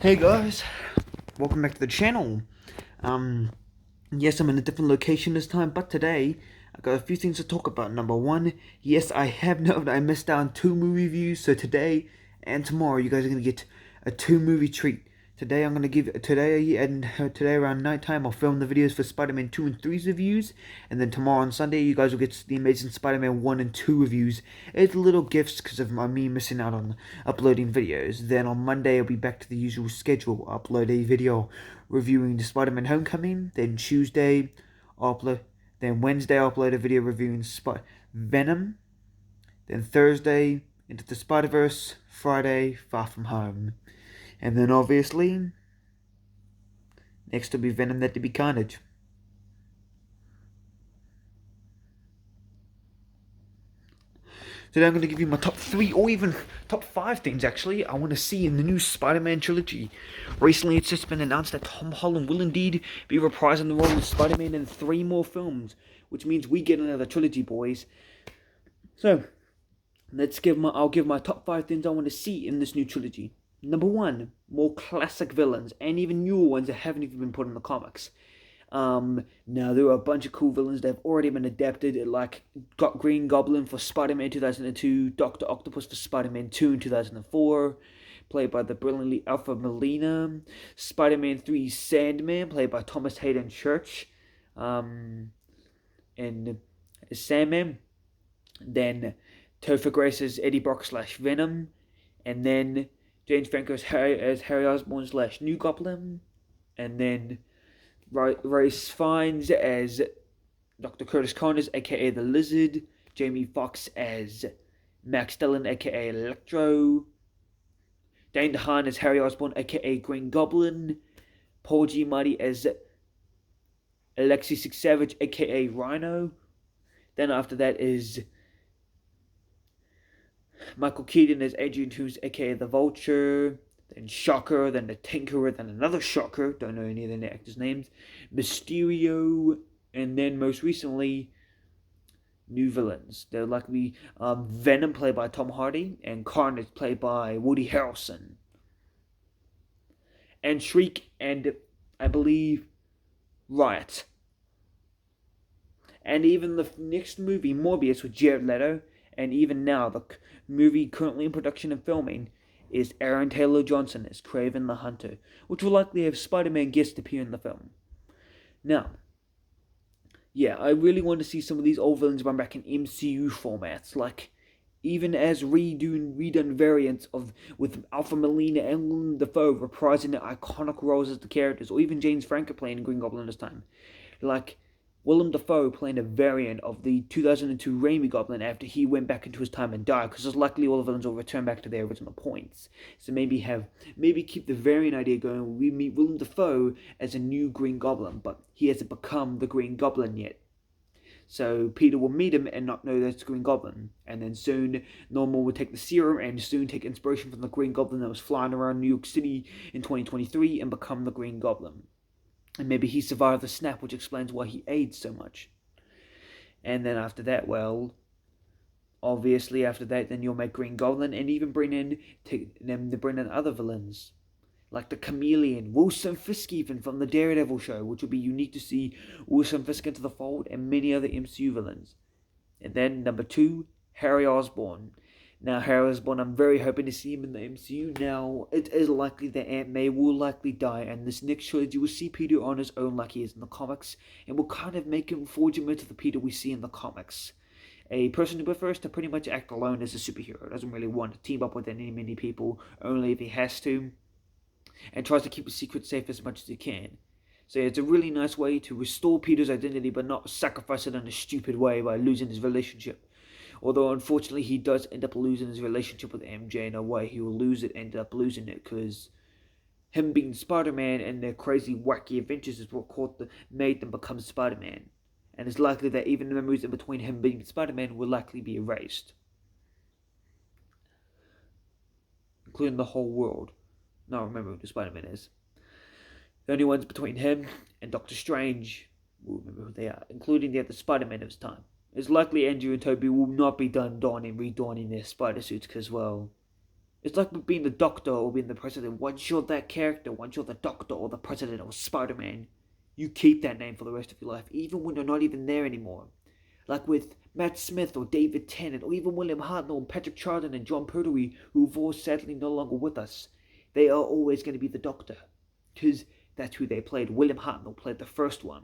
Hey guys, welcome back to the channel. Yes, I'm in a different location this time, but today I got a few things to talk about. Number one, yes, I have noted I missed out on 2 movie reviews, so today and tomorrow you guys are gonna get a 2 movie treat. Today I'm gonna give today around nighttime I'll film the videos for Spider-Man 2 and 3's reviews, and then tomorrow on Sunday you guys will get the Amazing Spider-Man 1 and 2 reviews. It's little gifts because of me missing out on uploading videos. Then on Monday I'll be back to the usual schedule. I'll upload a video reviewing the Spider-Man Homecoming. Then Tuesday I'll upload. Then Wednesday I'll upload a video reviewing Venom. Then Thursday Into the Spider-Verse. Friday Far From Home. And then obviously, next will be Venom That to Be Carnage. Today I'm going to give you my top 3 or even top 5 things actually I want to see in the new Spider-Man trilogy. Recently it's just been announced that Tom Holland will indeed be reprising the role of Spider-Man in 3 more films, which means we get another trilogy, boys. So, I'll give my top 5 things I want to see in this new trilogy. Number 1, more classic villains, and even newer ones that haven't even been put in the comics. Now there are a bunch of cool villains that have already been adapted, like got Green Goblin for Spider-Man 2002, Doctor Octopus for Spider-Man 2 in 2004, played by the brilliantly Alfred Molina, Spider-Man 3 Sandman, played by Thomas Hayden Church, and Sandman, then Topher Grace's Eddie Brock / Venom, and then James Franco's Harry Osborn / New Goblin, and then Race Fiennes as Dr. Curtis Connors, aka the Lizard, Jamie Foxx as Max Dillon, aka Electro, Dane DeHaan as Harry Osborn, aka Green Goblin, Paul Giamatti as Alexei Savage, aka Rhino. Then after that is Michael Keaton as Adrian Toomes, aka the Vulture, then Shocker, then the Tinkerer, then another Shocker, don't know any of the actors' names, Mysterio, and then most recently, new villains. They're likely Venom, played by Tom Hardy, and Carnage, played by Woody Harrelson. And Shriek, and I believe Riot. And even the next movie, Morbius, with Jared Leto, and even now, the movie currently in production and filming is Aaron Taylor Johnson as Kraven the Hunter, which will likely have Spider-Man guest appear in the film. Now, yeah, I really want to see some of these old villains run back in MCU formats, like even as redone variants of with Alpha Molina and Willem Dafoe reprising their iconic roles as the characters, or even James Franco playing Green Goblin this time. Like Willem Dafoe playing a variant of the 2002 Raimi Goblin after he went back into his time and died, because it's likely all the villains will return back to their original points. So maybe keep the variant idea going. We meet Willem Dafoe as a new Green Goblin, but he hasn't become the Green Goblin yet. So Peter will meet him and not know that's Green Goblin. And then soon Norman will take the serum and soon take inspiration from the Green Goblin that was flying around New York City in 2023 and become the Green Goblin. And maybe he survived the snap, which explains why he aged so much. And then after that, well, obviously after that, then you'll make Green Goblin and even bring in other villains. Like the Chameleon, Wilson Fisk even from the Daredevil show, which would be unique to see Wilson Fisk into the fold, and many other MCU villains. And then number 2, Harry Osborn. Now, Harry Osborn, I'm very hoping to see him in the MCU. Now, it is likely that Aunt May will likely die, and this next trilogy will see Peter on his own like he is in the comics, and will kind of make him forge him into the Peter we see in the comics. A person who prefers to pretty much act alone as a superhero, doesn't really want to team up with many people, only if he has to, and tries to keep his secret safe as much as he can. So it's a really nice way to restore Peter's identity, but not sacrifice it in a stupid way by losing his relationship. Although, unfortunately, he does end up losing his relationship with MJ in a way. He will end up losing it, because him being Spider-Man and their crazy, wacky adventures is what made them become Spider-Man. And it's likely that even the memories in between him being Spider-Man will likely be erased. Including the whole world. Now remember who the Spider-Man is. The only ones between him and Doctor Strange will remember who they are, including the other Spider-Man of his time. It's likely Andrew and Toby will not be done redoning their spider suits, because, well, It's like with being the Doctor or being the President. Once you're that character, once you're the Doctor or the President or Spider-Man, you keep that name for the rest of your life, even when you're not even there anymore. Like with Matt Smith or David Tennant or even William Hartnell and Patrick Troughton and John Pertwee, who've all sadly no longer with us. They are always going to be the Doctor, because that's who they played. William Hartnell played the first one.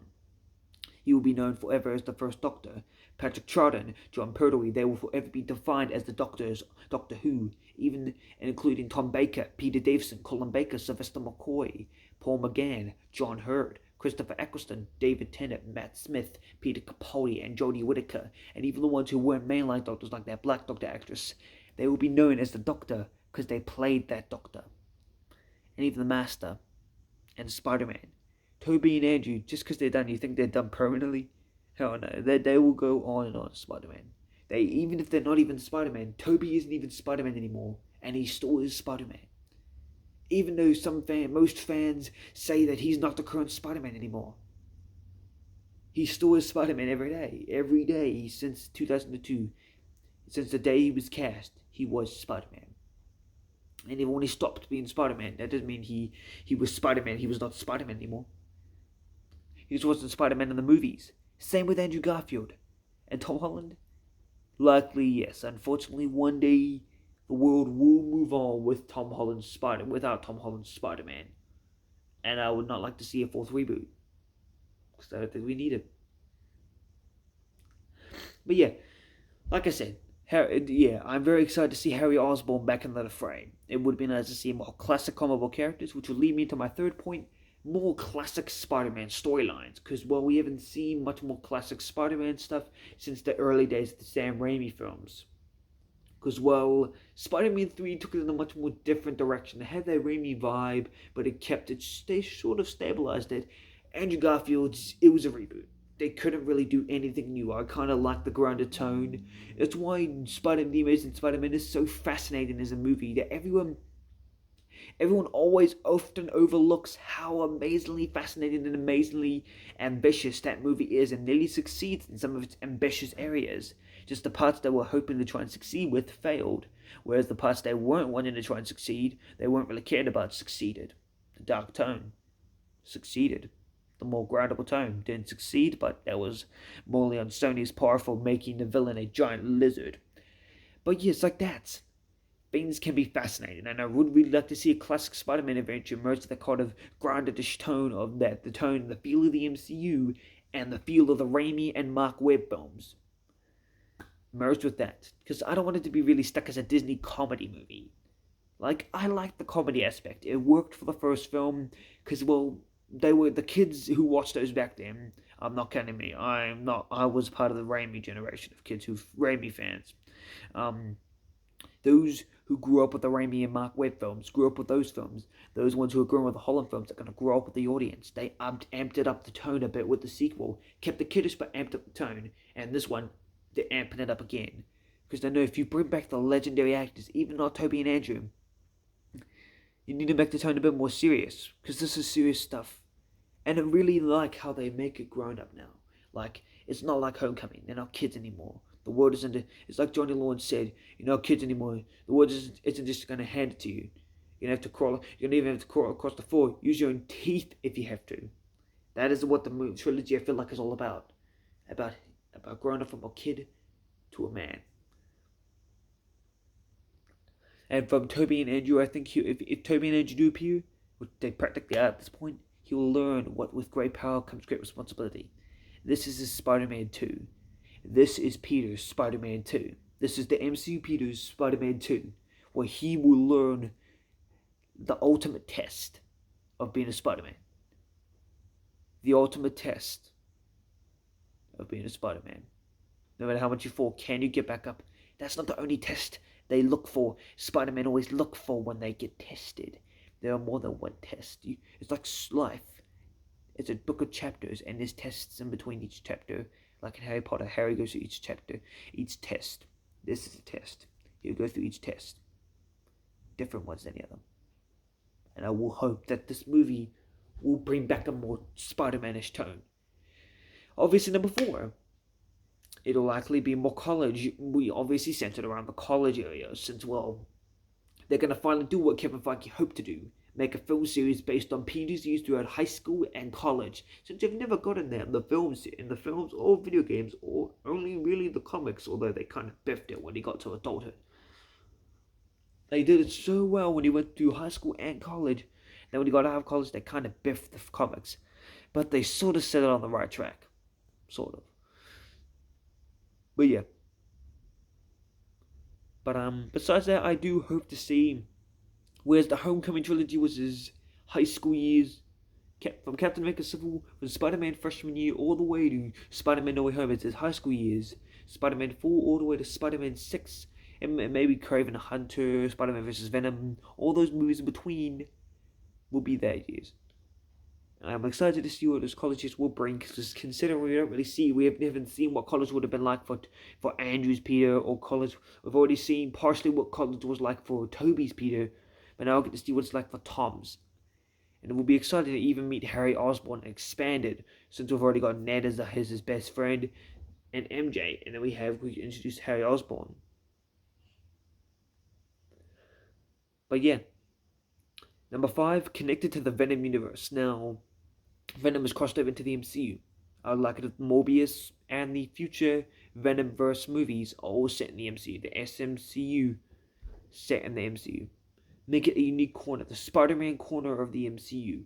He will be known forever as the first Doctor. Patrick Troughton, John Pertwee, they will forever be defined as the Doctors, Doctor Who, even including Tom Baker, Peter Davison, Colin Baker, Sylvester McCoy, Paul McGann, John Hurd, Christopher Eccleston, David Tennant, Matt Smith, Peter Capaldi, and Jodie Whittaker, and even the ones who weren't mainline Doctors like that Black Doctor actress. They will be known as the Doctor because they played that Doctor. And even the Master and Spider-Man. Toby and Andrew, just because they're done, you think they're done permanently? Hell no, they will go on and on Spider-Man. Even if they're not even Spider-Man, Toby isn't even Spider-Man anymore, and he still is Spider-Man. Even though most fans say that he's not the current Spider-Man anymore. He still is Spider-Man every day since 2002. Since the day he was cast, he was Spider-Man. And even when he stopped being Spider-Man, that doesn't mean he was Spider-Man, he was not Spider-Man anymore. He just wasn't Spider-Man in the movies. Same with Andrew Garfield. And Tom Holland? Likely, yes. Unfortunately, one day the world will move on without Tom Holland's Spider-Man. And I would not like to see a fourth reboot. Because I don't think we need it. But yeah, like I said, I'm very excited to see Harry Osborn back in the fray. It would be nice to see more classic comic book characters, which would lead me to my third point, more classic Spider-Man storylines, because, well, we haven't seen much more classic Spider-Man stuff since the early days of the Sam Raimi films. Because, well, Spider-Man 3 took it in a much more different direction. It had that Raimi vibe, but they sort of stabilized it. Andrew Garfield's, it was a reboot. They couldn't really do anything new. I kind of like the grounded tone. That's why The Amazing Spider-Man is so fascinating as a movie, that everyone always often overlooks how amazingly fascinating and amazingly ambitious that movie is, and nearly succeeds in some of its ambitious areas. Just the parts they were hoping to try and succeed with failed, whereas the parts they weren't wanting to try and succeed, they weren't really cared about, succeeded. The dark tone succeeded. The more groundable tone didn't succeed, but that was morally on Sony's part for making the villain a giant lizard. But yes, like that. Things can be fascinating, and I would really like to see a classic Spider-Man adventure merge the kind of grounded-ish tone of that, the tone, the feel of the MCU, and the feel of the Raimi and Mark Webb films. Merged with that, because I don't want it to be really stuck as a Disney comedy movie. Like, I like the comedy aspect. It worked for the first film, because, well, they were the kids who watched those back then. I'm not counting me. I was part of the Raimi generation of kids Raimi fans. Those who grew up with the Raimi and Mark Webb films, grew up with those films. Those ones who are growing with the Holland films are going to grow up with the audience. They amped it up the tone a bit with the sequel. Kept the kiddish but amped up the tone. And this one, they're amping it up again. Because they know if you bring back the legendary actors, even not Toby and Andrew, you need to make the tone a bit more serious. Because this is serious stuff. And I really like how they make it grown up now. Like, it's not like Homecoming. They're not kids anymore. The world isn't. It's like Johnny Lawrence said. You're not kids anymore. The world isn't just going to hand it to you. You're gonna have to crawl. You don't even have to crawl across the floor. Use your own teeth if you have to. That is what the trilogy I feel like is all about. About growing up from a kid to a man. And from Toby and Andrew, I think if Toby and Andrew do appear, which they practically are at this point, he will learn what with great power comes great responsibility. This is his Spider-Man 2. This is Peter's Spider-Man 2. This is the MCU Peter's Spider-Man 2, where he will learn the ultimate test of being a Spider-Man. The ultimate test of being a Spider-Man. No matter how much you fall, can you get back up? That's not the only test they look for. Spider-Man always look for when they get tested. There are more than one test. It's like life. It's a book of chapters, and there's tests in between each chapter. Like in Harry Potter, Harry goes through each chapter, each test. This is a test. He'll go through each test. Different ones than the other. And I will hope that this movie will bring back a more Spider-Man-ish tone. Obviously, number 4. It'll likely be more college. We obviously centered around the college area, since, well, They're going to finally do what Kevin Feige hoped to do, make a film series based on Peter's years throughout high school and college, since they've never gotten there in the films or video games, or only really the comics, although they kind of biffed it when he got to adulthood. They did it so well when he went through high school and college. Then when he got out of college, they kind of biffed the comics. But they sort of set it on the right track. Sort of. But yeah. But besides that, I do hope to see, whereas the Homecoming trilogy was his high school years, from Captain America Civil, from Spider-Man freshman year all the way to Spider-Man No Way Home, it's his high school years. Spider-Man 4 all the way to Spider-Man 6, and maybe Kraven the Hunter, Spider-Man vs. Venom, all those movies in between will be their years. And I'm excited to see what those colleges will bring, because considering we haven't seen what college would have been like for Andrew's Peter, or college, we've already seen partially what college was like for Toby's Peter, but now I get to see what it's like for Tom's. And we'll be excited to even meet Harry Osborn expanded, since we've already got Ned as his best friend, and MJ, and then we introduced Harry Osborn. But yeah, number 5, connected to the Venom universe. Now, Venom is crossed over into the MCU. I would like it if Morbius and the future Venomverse movies are all set in the MCU. The SMCU set in the MCU. Make it a unique corner, the Spider-Man corner of the MCU.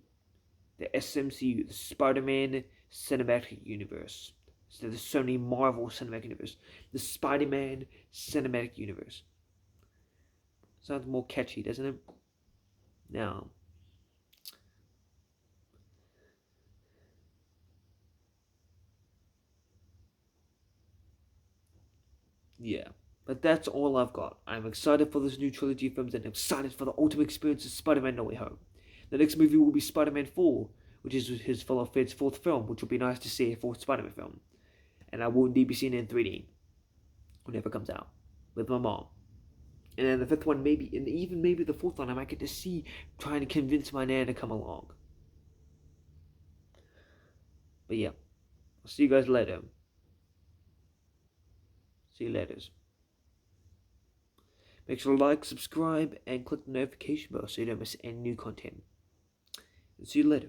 The SMCU, the Spider-Man Cinematic Universe. So the Sony Marvel Cinematic Universe. The Spider-Man Cinematic Universe. Sounds more catchy, doesn't it? Now, yeah. But that's all I've got. I'm excited for this new trilogy of films, and I'm excited for the ultimate experience of Spider-Man No Way Home. The next movie will be Spider-Man 4, which is his fellow Fed's 4th film, which will be nice to see a 4th Spider-Man film. And I will indeed be seeing it in 3D whenever it comes out with my mom. And then the 5th one, maybe, and even maybe the 4th one, I might get to see, trying to convince my nan to come along. But yeah, I'll see you guys later. See you later. Make sure to like, subscribe, and click the notification bell so you don't miss any new content. And see you later.